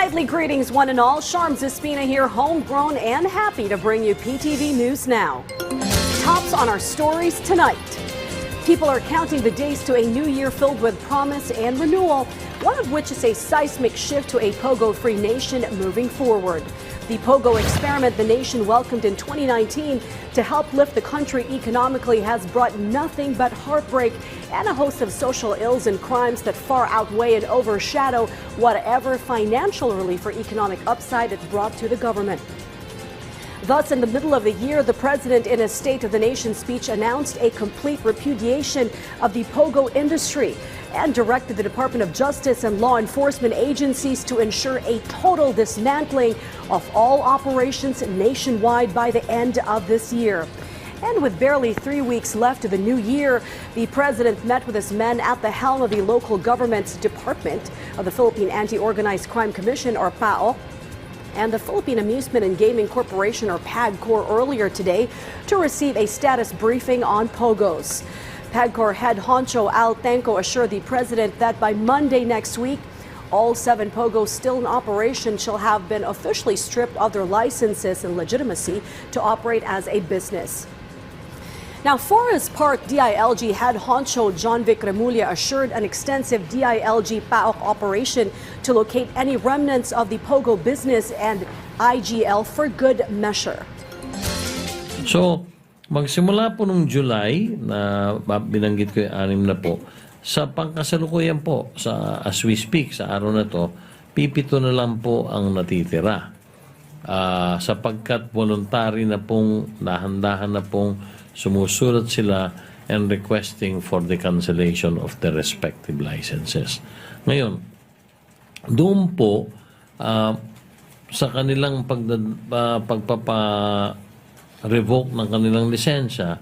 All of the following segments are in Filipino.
Nightly greetings, one and all. Sharm Zispina here, homegrown and happy to bring you PTV News Now. Tops on our stories tonight. People are counting the days to a new year filled with promise and renewal, one of which is a seismic shift to a POGO-free nation moving forward. The POGO experiment the nation welcomed in 2019 to help lift the country economically has brought nothing but heartbreak and a host of social ills and crimes that far outweigh and overshadow whatever financial relief or economic upside it brought to the government. Thus, in the middle of the year, the president, in a State of the Nation speech, announced a complete repudiation of the POGO industry and directed the Department of Justice and law enforcement agencies to ensure a total dismantling of all operations nationwide by the end of this year. And with barely 3 weeks left of the new year, the president met with his men at the helm of the local government's Department of the Philippine Anti-Organized Crime Commission, or PAO, and the Philippine Amusement and Gaming Corporation, or PAGCOR, earlier today to receive a status briefing on POGOs. PAGCOR head honcho Al Tenco assured the president that by Monday next week, all 7 POGOs still in operation shall have been officially stripped of their licenses and legitimacy to operate as a business. Now, Forest Park DILG head honcho John Vic Remulla assured an extensive DILG PAOK operation to locate any remnants of the POGO business and IGL for good measure. So, magsimula po nung July, na binanggit ko yung 6 na po, sa pangkasalukuyan po, as we speak, sa araw na to, 7 na lang po ang natitira. Sapagkat voluntary na pong, dahan-dahan na pong sumusulat sila and requesting for the cancellation of the respective licenses. Ngayon, doon po, sa kanilang pagpapa-revoke ng kanilang lisensya,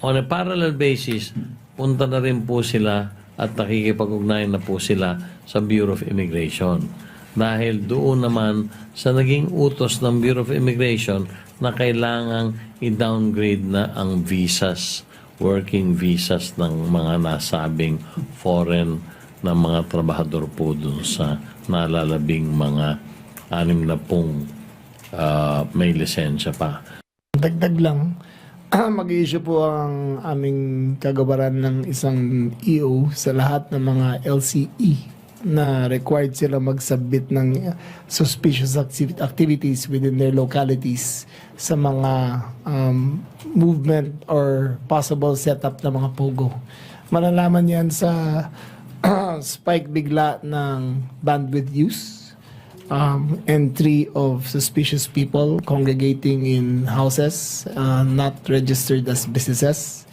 on a parallel basis, punta na rin po sila at nakikipag-ugnayan na po sila sa Bureau of Immigration. Dahil doon naman sa naging utos ng Bureau of Immigration na kailangang i-downgrade na ang visas, working visas ng mga nasabing foreign na mga trabahador po doon sa nalalabing mga 60 may lisensya pa. Dagdag lang, mag-i-issue po ang aming kagawaran ng isang EO sa lahat ng mga LCE na required sila mag-submit ng suspicious activities within their localities sa mga movement or possible setup ng mga POGO. Malalaman yan sa spike bigla ng bandwidth use, entry of suspicious people congregating in houses not registered as businesses.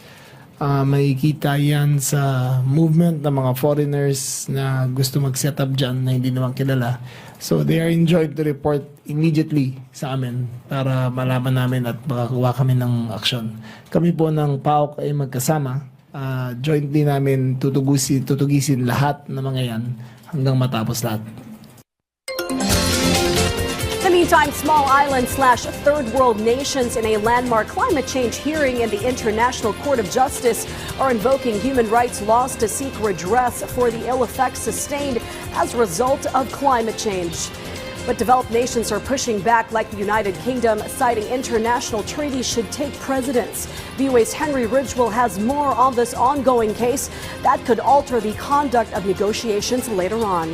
Makikita yan sa movement ng mga foreigners na gusto mag-set up dyan na hindi naman kilala. So they are enjoined to report immediately sa amin para malaman namin at makakuha kami ng aksyon. Kami po ng PAOK ay magkasama. Jointly namin tutugisin lahat ng mga yan hanggang matapos lahat. In the meantime, small island/third world nations in a landmark climate change hearing in the International Court of Justice are invoking human rights laws to seek redress for the ill effects sustained as a result of climate change. But developed nations are pushing back, like the United Kingdom, citing international treaties should take precedence. VOA's Henry Ridgewell has more on this ongoing case that could alter the conduct of negotiations later on.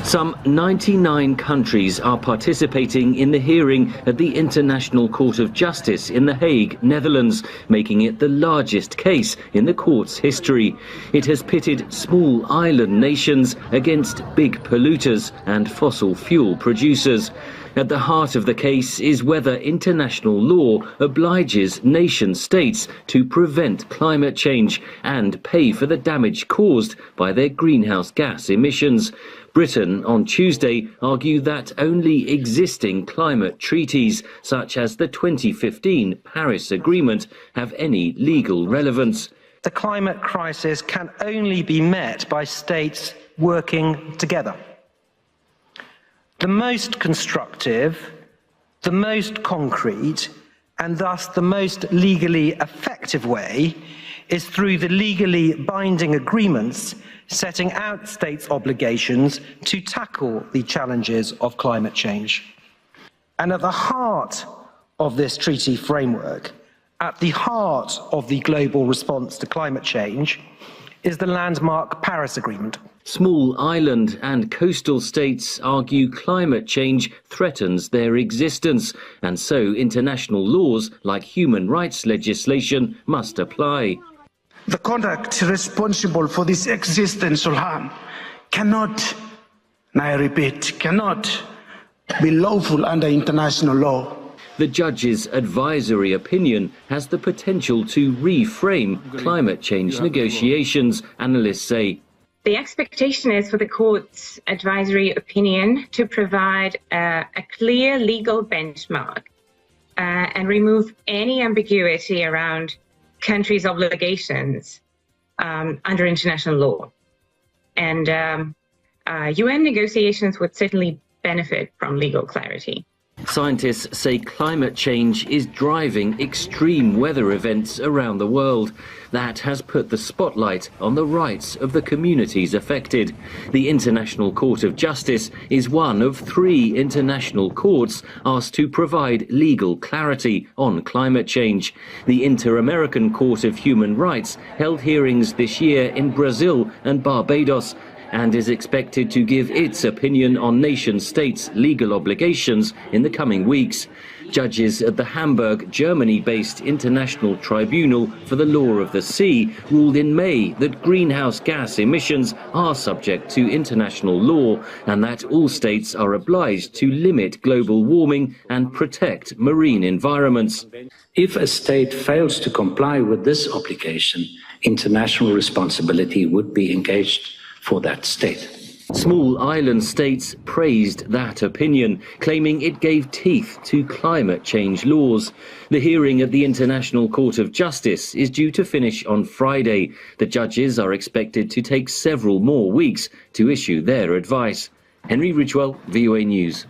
Some 99 countries are participating in the hearing at the International Court of Justice in The Hague, Netherlands, making it the largest case in the court's history. It has pitted small island nations against big polluters and fossil fuel producers. At the heart of the case is whether international law obliges nation states to prevent climate change and pay for the damage caused by their greenhouse gas emissions. Britain on Tuesday argued that only existing climate treaties, such as the 2015 Paris Agreement, have any legal relevance. The climate crisis can only be met by states working together. The most constructive, the most concrete, and thus the most legally effective way is through the legally binding agreements setting out states' obligations to tackle the challenges of climate change. And at the heart of this treaty framework, at the heart of the global response to climate change, is the landmark Paris Agreement. Small island and coastal states argue climate change threatens their existence, and so international laws like human rights legislation must apply. The conduct responsible for this existential harm cannot, and I repeat, cannot be lawful under international law. The judge's advisory opinion has the potential to reframe climate change negotiations, analysts say. The expectation is for the court's advisory opinion to provide a clear legal benchmark and remove any ambiguity around countries' obligations under international law. And UN negotiations would certainly benefit from legal clarity. Scientists say climate change is driving extreme weather events around the world. That has put the spotlight on the rights of the communities affected. The International Court of Justice is one of 3 international courts asked to provide legal clarity on climate change. The Inter-American Court of Human Rights held hearings this year in Brazil and Barbados, and is expected to give its opinion on nation-states' legal obligations in the coming weeks. Judges at the Hamburg, Germany-based International Tribunal for the Law of the Sea ruled in May that greenhouse gas emissions are subject to international law, and that all states are obliged to limit global warming and protect marine environments. If a state fails to comply with this obligation, international responsibility would be engaged for that state. Small island states praised that opinion, claiming it gave teeth to climate change laws. The hearing at the International Court of Justice is due to finish on Friday. The judges are expected to take several more weeks to issue their advice. Henry Ridgewell, VOA News.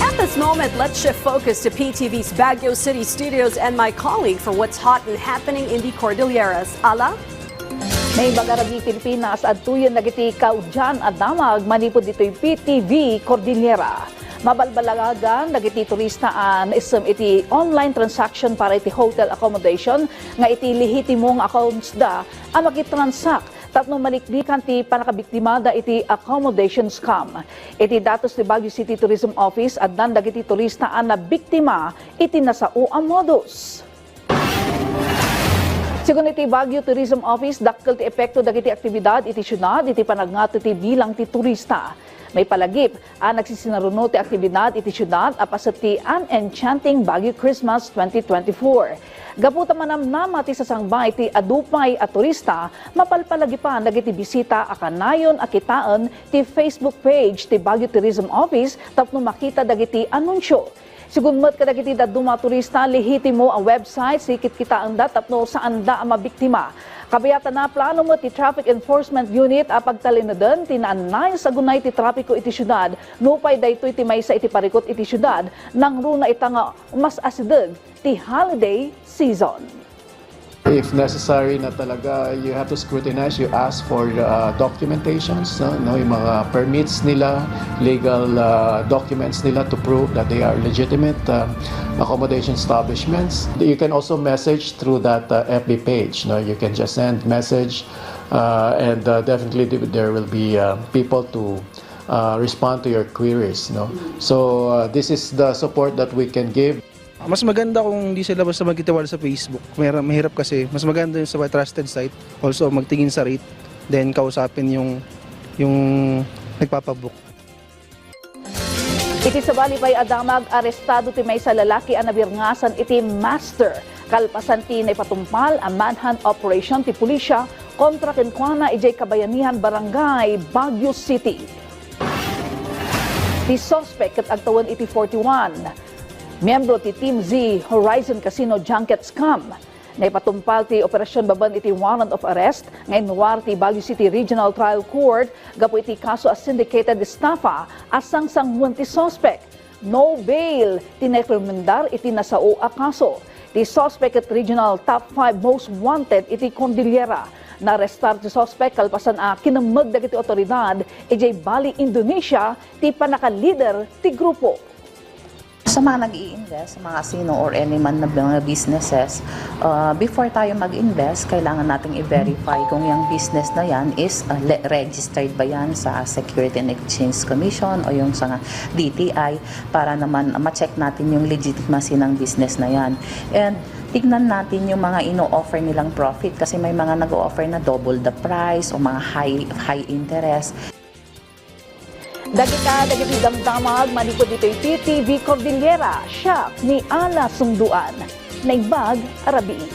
At this moment, let's shift focus to PTV's Baguio City studios and my colleague for what's hot and happening in the Cordilleras. Ala? May bagaragi Pilipinas at tuyon nagiti kaudyan at damag manipod dito'y PTV Cordillera. Mabalbalagan nagiti turistaan isem iti online transaction para iti hotel accommodation nga iti lehitimong accounts da ang makitransact tapno maliklikan ti panakabiktimada iti accommodation scam. Iti datos ni Baguio City Tourism Office at dan dagiti turistaan na biktima iti nasao ang modus. Sigun iti Baguio Tourism Office, dakkel ti epekto dagiti aktibidad iti syudad iti panagnato ti bilang ti turista. May palagip ang nagsisinaruno ti aktibidad iti syudad apasat ti Unenchanting Baguio Christmas 2024. Gaputa manamnama ti sasangbay ti adupay at turista, mapalpalagipan dagiti bisita akanayon akitaan ti Facebook page ti Baguio Tourism Office tapno makita dagiti anunsyo. Sigunmat kadagiti daduma turista, lehitimo ang website, sikit kita ang datapno saan da ang mabiktima. Kabayatan na plano mo ti Traffic Enforcement Unit a pagtalinadan, tinaanay sa gunay ti trapiko iti syudad, nupay daytoy ti maysa iti parikot iti syudad, nang runa itanga mas asideg ti holiday season. If necessary na talaga, you have to scrutinize, you ask for documentations, no, yung mga permits nila, legal documents nila to prove that they are legitimate accommodation establishments. You can also message through that FB page. No? You can just send message and definitely there will be people to respond to your queries. No? So this is the support that we can give. Mas maganda kung hindi sila basta magtitiwala sa Facebook. Mahirap kasi. Mas maganda yung sa trusted site. Also, magtingin sa rate. Then, kausapin yung nagpapabook. Iti sa balibay adamag, arestado ti may sa lalaki ang nabirngasan iti master. Kalpasan ti na ipatumpal ang manhunt operation ti pulisya kontra kenkwana ijay kabayanihan barangay Baguio City. Ti suspect kat agtawan iti 41. Miyembro ti Team Z Horizon Casino Junket scam. Naipatumpal ti operasyon baban iti warrant of arrest ngayon war ti Baguio City Regional Trial Court gapo iti kaso as syndicated estafa asang sangwan ti suspect. No bail ti nakremendar iti nasao a kaso. The suspect at regional top 5 most wanted iti Cordillera. Na-restart si suspect kalpasan kinamag dagiti otoridad ijay Bali, Indonesia ti panaka-leader ti grupo. Sa mga nag-i-invest, mga sino or any man na mga businesses, before tayo mag-invest, kailangan nating i-verify kung yung business na yan is registered ba yan sa Security and Exchange Commission o yung sa DTI para naman ma-check natin yung legitimacy ng business na yan. And tignan natin yung mga ino-offer nilang profit kasi may mga nag-o-offer na double the price o mga high interest. Dagiti damdamag manikod dito'y PTV Cordillera, siya ni Ala Sungduan. Naigbag, Arabiin.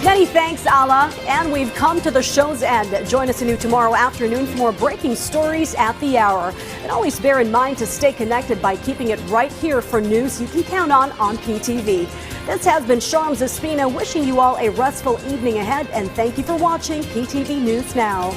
Many thanks, Ala. And we've come to the show's end. Join us anew tomorrow afternoon for more breaking stories at the hour. And always bear in mind to stay connected by keeping it right here for news you can count on PTV. This has been Sharms Espina wishing you all a restful evening ahead, and thank you for watching PTV News Now.